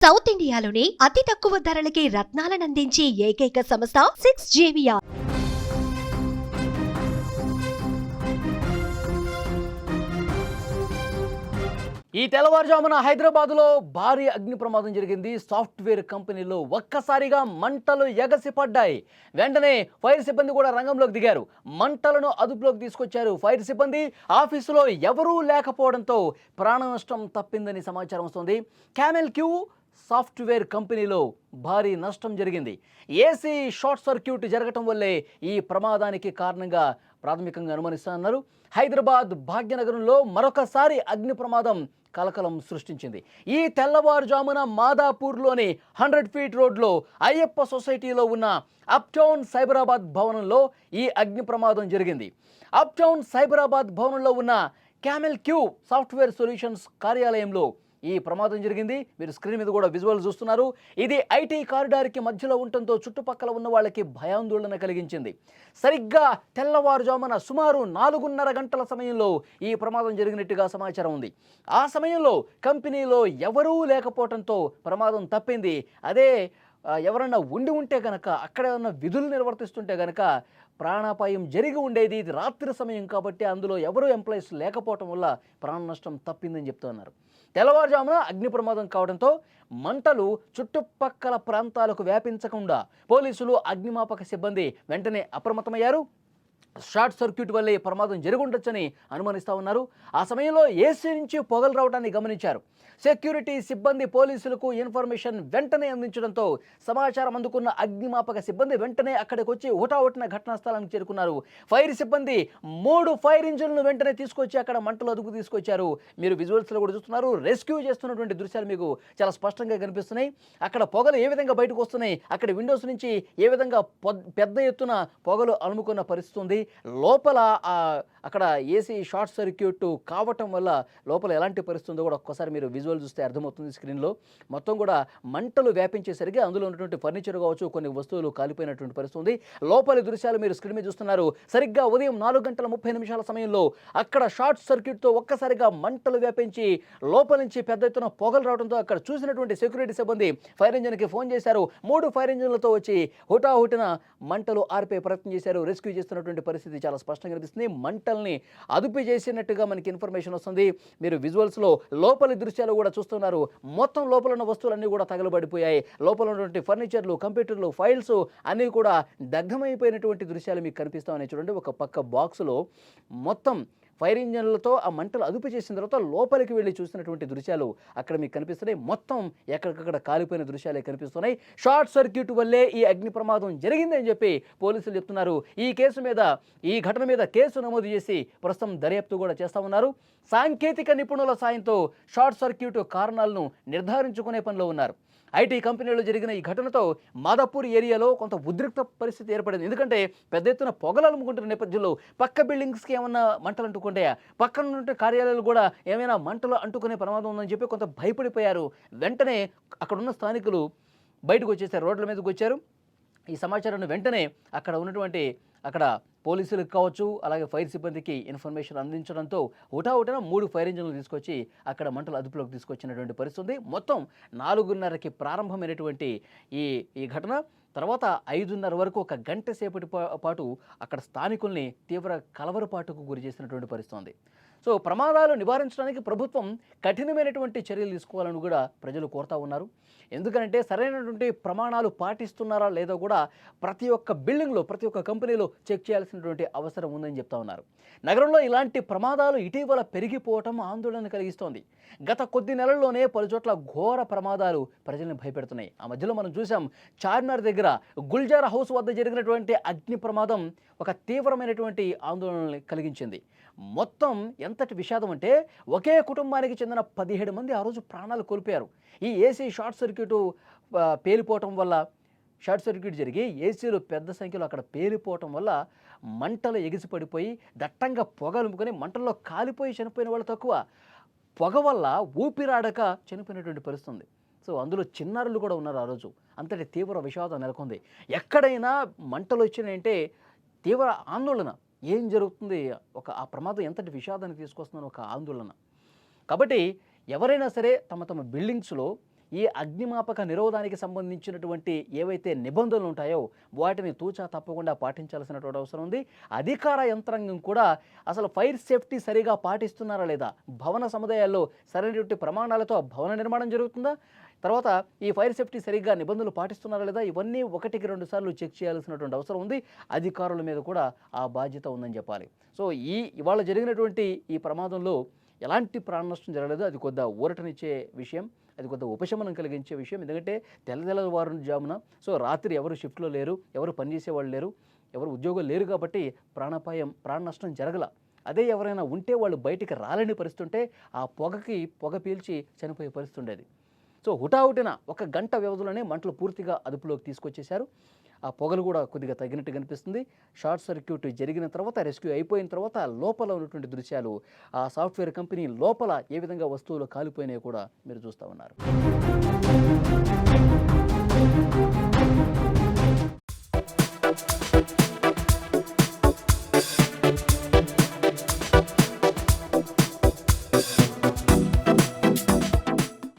South ఇండియాలోనే అతి తక్కువ ధరలకి రత్నాలనందించే ఏకైక సంస్థ 6JVR. ఈ తెల్లవారుజామున హైదరాబాద్లో భారీ అగ్ని ప్రమాదం జరిగింది. సాఫ్ట్వేర్ కంపెనీలో ఒక్కసారిగా మంటలు ఎగసిపడ్డాయి. వెంటనే ఫైర్ సిబ్బంది కూడా రంగంలోకి దిగారు. మంటలను అదుపులోకి తీసుకొచ్చారు. ఫైర్ సిబ్బంది ఆఫీసులో ఎవరూ లేకపోవడంతో ప్రాణ నష్టం తప్పిందని సమాచారం వస్తుంది. క్యామెల్ క్యూ సాఫ్ట్వేర్ కంపెనీలో భారీ నష్టం జరిగింది. ఏసీ షార్ట్ సర్క్యూట్ జరగటం వల్లే ఈ ప్రమాదానికి కారణంగా ప్రాథమికంగా అనుమానిస్తున్నారు. హైదరాబాద్ భాగ్యనగరంలో మరొకసారి అగ్ని ప్రమాదం కలకలం సృష్టించింది. ఈ తెల్లవారుజామున మాదాపూర్లోని 100 ఫీట్ రోడ్లో అయ్యప్ప సొసైటీలో ఉన్న అప్టౌన్ సైబరాబాద్ భవనంలో ఈ అగ్ని ప్రమాదం జరిగింది. అప్టౌన్ సైబరాబాద్ భవనంలో ఉన్న క్యామెల్ క్యూ సాఫ్ట్వేర్ సొల్యూషన్స్ కార్యాలయంలో ఈ ప్రమాదం జరిగింది. మీరు స్క్రీన్ మీద కూడా విజువల్ చూస్తున్నారు. ఇది ఐటీ కారిడార్కి మధ్యలో ఉండటంతో చుట్టుపక్కల ఉన్న వాళ్ళకి భయాందోళన కలిగించింది. సరిగ్గా తెల్లవారుజామున సుమారు 4:30 గంటల సమయంలో ఈ ప్రమాదం జరిగినట్టుగా సమాచారం ఉంది. ఆ సమయంలో కంపెనీలో ఎవరూ లేకపోవడంతో ప్రమాదం తప్పింది. అదే ఎవరన్నా ఉండి ఉంటే కనుక, అక్కడ ఏమన్నా విధులు నిర్వర్తిస్తుంటే కనుక ప్రాణాపాయం జరిగి ఉండేది. ఇది రాత్రి సమయం కాబట్టి అందులో ఎవరూ ఎంప్లాయీస్ లేకపోవటం వల్ల ప్రాణ నష్టం తప్పిందని చెప్తున్నారు. తెల్లవారుజామున అగ్ని ప్రమాదం కావడంతో మంటలు చుట్టుపక్కల ప్రాంతాలకు వ్యాపించకుండా పోలీసులు, అగ్నిమాపక సిబ్బంది వెంటనే అప్రమత్తమయ్యారు. షార్ట్ సర్క్యూట్ వల్లే ప్రమాదం జరుగుండొచ్చని అనుమానిస్తూ ఉన్నారు. ఆ సమయంలో ఏసీ నుంచి పొగలు రావడాన్ని గమనించారు. సెక్యూరిటీ సిబ్బంది పోలీసులకు ఇన్ఫర్మేషన్ వెంటనే అందించడంతో సమాచారం అందుకున్న అగ్నిమాపక సిబ్బంది వెంటనే అక్కడికి వచ్చి హుటాహుటిన ఘటనా స్థలానికి చేరుకున్నారు. ఫైర్ సిబ్బంది 3 ఫైర్ ఇంజిన్లను వెంటనే తీసుకొచ్చి అక్కడ మంటలు అదుపు తీసుకొచ్చారు. మీరు విజువల్స్లో కూడా చూస్తున్నారు. రెస్క్యూ చేస్తున్నటువంటి దృశ్యాలు మీకు చాలా స్పష్టంగా కనిపిస్తున్నాయి. అక్కడ పొగలు ఏ విధంగా బయటకు వస్తున్నాయి, అక్కడ విండోస్ నుంచి ఏ విధంగా పెద్ద ఎత్తున పొగలు అలుముకున్న పరిస్థితి ఉంది. లోపల అక్కడ ఏసీ షార్ట్ సర్క్యూట్ కావటం వల్ల లోపల ఎలాంటి పరిస్థితి ఉందో కూడా ఒక్కసారి మీరు విజువల్ చూస్తే అర్థమవుతుంది. స్క్రీన్లో మొత్తం కూడా మంటలు వ్యాపించేసరికి అందులో ఉన్నటువంటి ఫర్నిచర్ కావచ్చు, కొన్ని వస్తువులు కాలిపోయినటువంటి పరిస్థితి ఉంది. లోపలి దృశ్యాలు మీరు స్క్రీన్ మీద చూస్తున్నారు. సరిగ్గా ఉదయం 4:30 సమయంలో అక్కడ షార్ట్ సర్క్యూట్తో ఒక్కసారిగా మంటలు వ్యాపించి లోపల నుంచి పెద్ద ఎత్తున పొగలు రావడంతో అక్కడ చూసినటువంటి సెక్యూరిటీ సిబ్బంది ఫైర్ ఇంజిన్కి ఫోన్ చేశారు. 3 ఫైర్ ఇంజిన్లతో వచ్చి హుటాహుటిన మంటలు ఆర్పే ప్రయత్నం చేశారు. రెస్క్యూ చేస్తున్నటువంటి పరిస్థితి చాలా స్పష్టంగా కనిపిస్తుంది. మంటల్ని అదుపు చేసినట్టుగా మనకి ఇన్ఫర్మేషన్ వస్తుంది. మీరు విజువల్స్లో లోపలి దృశ్యాలు కూడా చూస్తున్నారు. మొత్తం లోపల ఉన్న వస్తువులన్నీ కూడా తగలబడిపోయాయి. లోపల ఉన్నటువంటి ఫర్నిచర్లు, కంప్యూటర్లు, ఫైల్స్ అన్నీ కూడా దగ్ధమైపోయినటువంటి దృశ్యాలు మీకు కనిపిస్తామని చూడండి. ఒక పక్క బాక్సులో మొత్తం ఫైర్ ఇంజన్లతో ఆ మంటలు అదుపు చేసిన తర్వాత లోపలికి వెళ్ళి చూసినటువంటి దృశ్యాలు అక్కడ మీకు కనిపిస్తున్నాయి. మొత్తం ఎక్కడికక్కడ కాలిపోయిన దృశ్యాలే కనిపిస్తున్నాయి. షార్ట్ సర్క్యూట్ వల్లే ఈ అగ్ని ప్రమాదం జరిగిందని చెప్పి పోలీసులు చెప్తున్నారు. ఈ ఘటన మీద కేసు నమోదు చేసి ప్రస్తుతం దర్యాప్తు కూడా చేస్తా ఉన్నారు. సాంకేతిక నిపుణుల సాయంతో షార్ట్ సర్క్యూట్ కారణాలను నిర్ధారించుకునే పనిలో ఉన్నారు. ఐటీ కంపెనీలో జరిగిన ఈ ఘటనతో మాదాపూర్ ఏరియాలో కొంత ఉద్రిక్త పరిస్థితి ఏర్పడింది. ఎందుకంటే పెద్ద ఎత్తున పొగలు అలుముకుంటున్న నేపథ్యంలో పక్క బిల్డింగ్స్కి ఏమన్నా మంటలు అంటుకుంటాయా, పక్కన ఉంటే కార్యాలయాలు కూడా ఏమైనా మంటలు అంటుకునే ప్రమాదం ఉందని చెప్పి కొంత భయపడిపోయారు. వెంటనే అక్కడున్న స్థానికులు బయటకు వచ్చేసారు, రోడ్ల మీదకి వచ్చారు. ఈ సమాచారాన్ని వెంటనే అక్కడ పోలీసులకు కావచ్చు, అలాగే ఫైర్ సిబ్బందికి ఇన్ఫర్మేషన్ అందించడంతో హుటాహుటిన 3 ఫైర్ ఇంజిన్లు తీసుకొచ్చి అక్కడ మంటలు అదుపులోకి తీసుకొచ్చినటువంటి పరిస్థితి. మొత్తం 4:30కి ప్రారంభమైనటువంటి ఈ ఘటన తర్వాత 5:30 వరకు ఒక గంట సేపటి పాటు అక్కడ స్థానికుల్ని తీవ్ర కలవరపాటుకు గురి చేసినటువంటి పరిస్థితి. సో ప్రమాదాలు నివారించడానికి ప్రభుత్వం కఠినమైనటువంటి చర్యలు తీసుకోవాలని కూడా ప్రజలు కోరుతూ ఉన్నారు. ఎందుకంటే సరైనటువంటి ప్రమాణాలు పాటిస్తున్నారా లేదో కూడా ప్రతి ఒక్క బిల్డింగ్లో, ప్రతి ఒక్క కంపెనీలో చెక్ చేయాల్సినటువంటి అవసరం ఉందని చెప్తా ఉన్నారు. నగరంలో ఇలాంటి ప్రమాదాలు ఇటీవల పెరిగిపోవటం ఆందోళన కలిగిస్తోంది. గత కొద్ది నెలల్లోనే పలుచోట్ల ఘోర ప్రమాదాలు ప్రజల్ని భయపెడుతున్నాయి. ఆ మధ్యలో మనం చూసాం, చార్మినార్ దగ్గర గుల్జార్ హౌస్ వద్ద జరిగినటువంటి అగ్ని ప్రమాదం ఒక తీవ్రమైనటువంటి ఆందోళన కలిగించింది. మొత్తం ఎంతటి విషాదం అంటే ఒకే కుటుంబానికి చెందిన 17 మంది ఆ రోజు ప్రాణాలు కోల్పోయారు. ఈ ఏసీ షార్ట్ సర్క్యూట్ పేలిపోవటం వల్ల, షార్ట్ సర్క్యూట్ జరిగి ఏసీలు పెద్ద సంఖ్యలో అక్కడ పేలిపోవటం వల్ల మంటలు ఎగిసిపడిపోయి దట్టంగా పొగలుముకొని మంటల్లో కాలిపోయి చనిపోయిన వాళ్ళు తక్కువ, పొగ వల్ల ఊపిరాడక చనిపోయినటువంటి పరిస్థితి. సో అందులో చిన్నారులు కూడా ఉన్నారు. ఆ రోజు అంతటి తీవ్ర విషాదం నెలకొంది. ఎక్కడైనా మంటలు వచ్చినాయంటే తీవ్ర ఆందోళన. ఏం జరుగుతుంది, ఆ ప్రమాదం ఎంతటి విషాదాన్ని తీసుకొస్తుందని ఒక ఆందోళన. కాబట్టి ఎవరైనా సరే తమ బిల్డింగ్స్లో ఈ అగ్నిమాపక నిరోధానికి సంబంధించినటువంటి ఏవైతే నిబంధనలు ఉంటాయో వాటిని తూచా తప్పకుండా పాటించాల్సినటువంటి అవసరం ఉంది. అధికార యంత్రాంగం కూడా అసలు ఫైర్ సేఫ్టీ సరిగా పాటిస్తున్నారా లేదా, భవన సముదాయాల్లో సరైనటువంటి ప్రమాణాలతో భవన నిర్మాణం జరుగుతుందా, తర్వాత ఈ ఫైర్ సేఫ్టీ సరిగ్గా నిబంధనలు పాటిస్తున్నారా లేదా, ఇవన్నీ 1-2 సార్లు చెక్ చేయాల్సినటువంటి అవసరం ఉంది. అధికారుల మీద కూడా ఆ బాధ్యత ఉందని చెప్పాలి. సో ఇవాళ జరిగినటువంటి ఈ ప్రమాదంలో ఎలాంటి ప్రాణ నష్టం జరగలేదు. అది కొద్దిగా ఊరటనిచ్చే విషయం, అది కొద్దిగా ఉపశమనం కలిగించే విషయం. ఎందుకంటే తెల్లవారుజామున సో రాత్రి ఎవరు షిఫ్ట్లో లేరు, ఎవరు పనిచేసేవాళ్ళు లేరు, ఎవరు ఉద్యోగులు లేరు కాబట్టి ప్రాణ నష్టం జరగల. అదే ఎవరైనా ఉంటే వాళ్ళు బయటికి రాలేని పరిస్థితి ఉంటే ఆ పొగ పీల్చి చనిపోయే పరిస్థితి ఉండేది. సో హుటాహుటిన 1 గంట వ్యవధిలోనే మంటలు పూర్తిగా అదుపులోకి తీసుకొచ్చేశారు. ఆ పొగలు కూడా కొద్దిగా తగ్గినట్టు కనిపిస్తుంది. షార్ట్ సర్క్యూట్ జరిగిన తర్వాత, రెస్క్యూ అయిపోయిన తర్వాత లోపల ఉన్నటువంటి దృశ్యాలు, ఆ సాఫ్ట్వేర్ కంపెనీ లోపల ఏ విధంగా వస్తువులు కాలిపోయినాయో కూడా మీరు చూస్తూ ఉన్నారు.